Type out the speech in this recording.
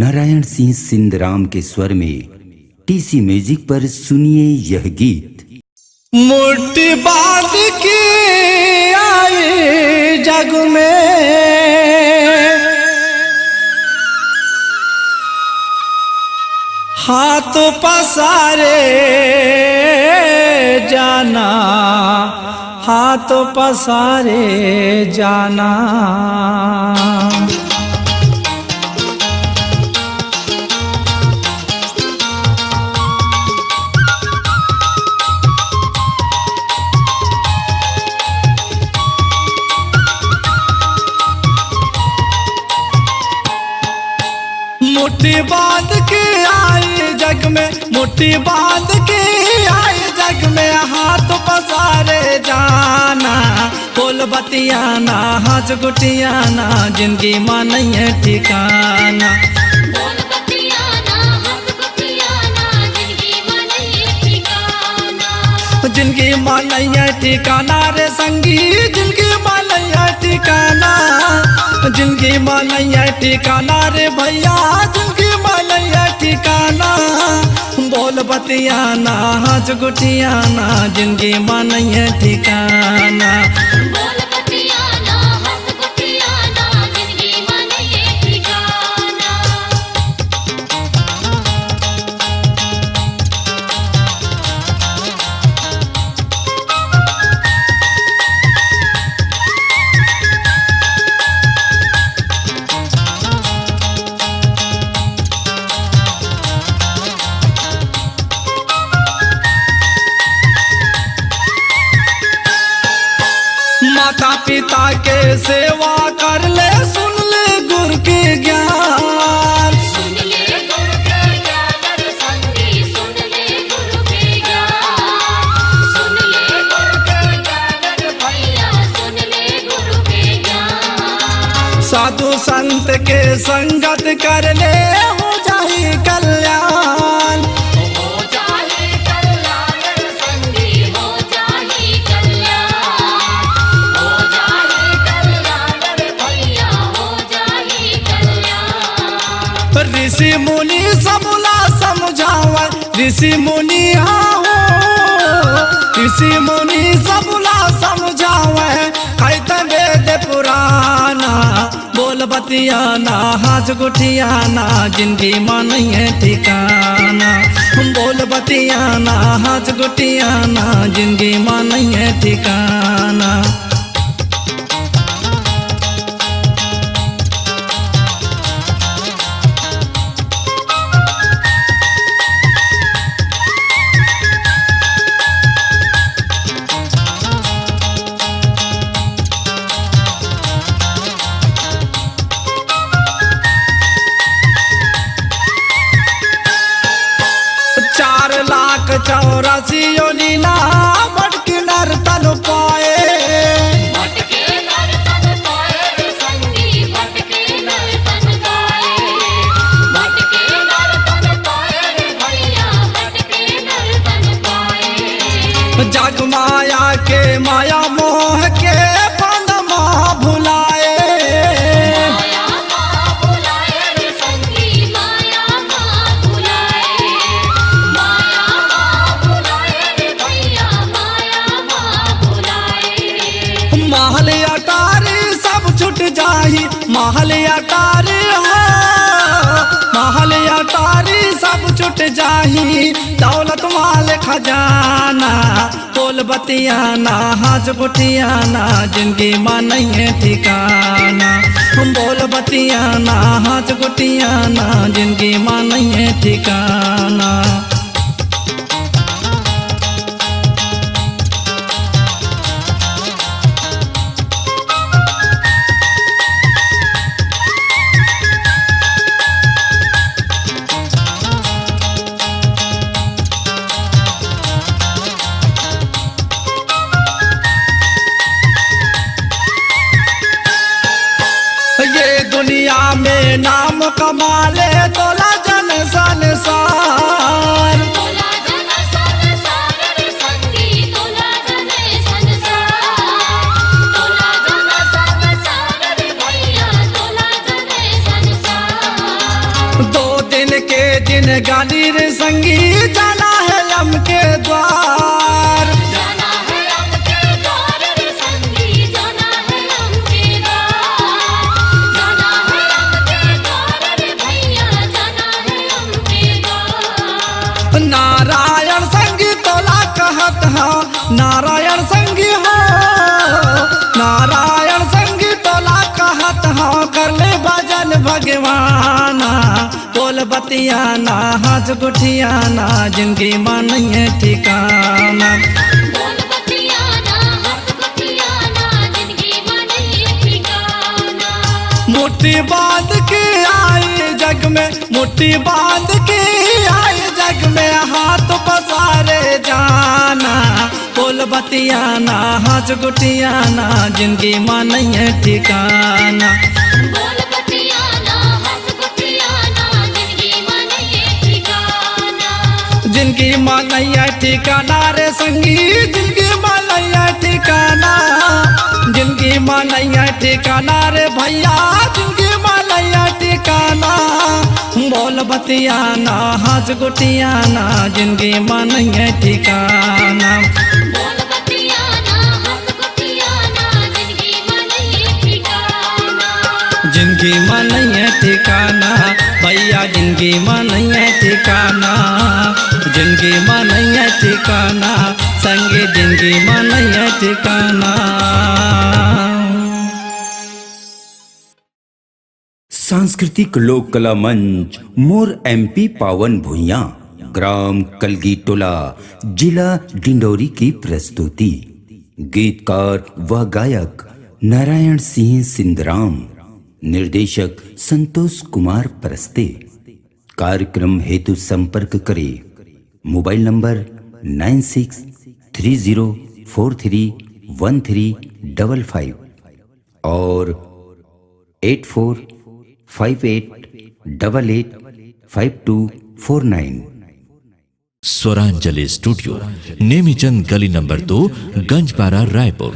नारायण सिंह सिंधराम के स्वर में टीसी म्यूजिक पर सुनिए यह गीत। मोटी बात की आए जग में, हाथ पसारे जाना, हाथ पसारे जाना। मोटी बात के आए जग में, मोटी बात के आए जग में, हाथ पसारे जाना, बोल बतियाना, हाथ गुटियाना, जिंदगी मां नहीं है ठिकाना। बोल बतियाना, हाथ गुटियाना, जिंदगी मां नहीं है ठिकाना। जिंदगी मां नहीं है ठिकाना रे संगी, जिंदगी मां नहीं है ठिकाना, जिंदगी मां नहीं है ठिकाना रे भैया, जिंदगी मां नहीं है ठिकाना। बोल बतियाना, हाथ गुटियाना, जिंदगी मां नहीं है ठिकाना। बोल बतियाना, हाथ गुटियाना, जिंदगी मां नहीं है ठिकाना। माता पिता के सेवा कर ले, सुन ले गुरु के ज्ञान, सुन ले गुरु के ज्ञान संगी, सुन ले गुरु के ज्ञान, सुन ले गुरु के ज्ञान भैया, सुन ले गुरु के ज्ञान। साधु संत के संगत कर ले, हो जाए कल्याण, हो जाए कल्याण संगी, हो जाए कल्याण, हो जाए कल्याण भैया, हो जाए कल्याण। ऋषि मुनि सबला समझावा, ऋषि मुनि हो, ऋषि मुनि सबला समझावे, कहते वेद पुराना। बोल बतियाना, हाथ गुटियाना, जिंदगी मां नहीं है ठिकाना। बोल बतियाना, हाथ गुटियाना, जिंदगी मां नहीं है ठिकाना। चार लाख 84 लीला भटकी नर तन पाए, भटके नर तन पाए रे संगी, भटके नर तन पाए, भटके नर तन पाए रे भैया, भटके नर तन पाए। जग माया के माया मोह के बंधमा भुलाए, माया मां बुलाए रे संगी, माया मां बुलाए, माया मां बुलाए रे भैया, माया मां बुलाए। महल अटारी सब छुट जाही, महल अटारी हो, महल अटारी सब छुट जाही, दौलत माल खजाना। बोल बतियाना, हाथ गुटियाना, जिंदगी मां नहीं है ठिकाना। बोल बतियाना, हाथ गुटियाना, जिंदगी मां नहीं है ठिकाना। ये दुनिया में नाम कमा ले, तोला जन संसार, तोला जन संसार रे संगी, तोला जन संसार, तोला जन संसार रे भैया, तोला जन संसार। गाड़ी रे संगी जाना है यम के द्वार। जाना है हम के द्वार रे संगी, जाना है हम के द्वार। जाना है हम के द्वार रे भैया, जाना है हम के द्वार। नारायण संगी तोला कहत हो, नारायण संगी हो, नारायण संगी तोला कहत हो, कर ले भजन भगवाना। बोल बतियाना हंस गुठियाना, जिंदगी में नहीं है ठिकाना। बोल बतियाना हंस गुठियाना, जिंदगी में नहीं है ठिकाना। मुट्ठी बांध के आए जग में, मुट्ठी बांध के आए जग में, हाथ पसारे जाना। बोल बतियाना हंस गुठियाना, जिंदगी में नहीं है ठिकाना। बोल बतियाना हंस गुठियाना, जिंदगी में नहीं है ठिकाना। जिंदगी में नहीं है ठिकाना रे संगी, जिंदगी में नहीं है ठिकाना। जिंदगी में नहीं है ठिकाना रे भैया, जिंदगी में नहीं है ठिकाना। बोल बतियाना हंस गुठियाना, जिंदगी में नहीं है ठिकाना। बोल बतियाना हंस गुठियाना, जिंदगी में नहीं है ठिकाना। जिंदगी में नहीं है ठिकाना भैया, जिंदगी में नहीं है ठिकाना। जिंदगी में नहीं है ठिकाना संगे, जिंदगी में नहीं है ठिकाना। सांस्कृतिक लोक कला मंच मोर MP पावन भुइया, ग्राम कलगी टोला, जिला डिंडोरी की प्रस्तुति। गीतकार व गायक नारायण सिंह सिंधराम, निर्देशक संतोष कुमार परस्ते। कार्यक्रम हेतु संपर्क करें मोबाइल नंबर 9630431355 और 8458885249। स्वरांजलि स्टूडियो, नेमीचंद गली नंबर 2, गंजपारा, रायपुर।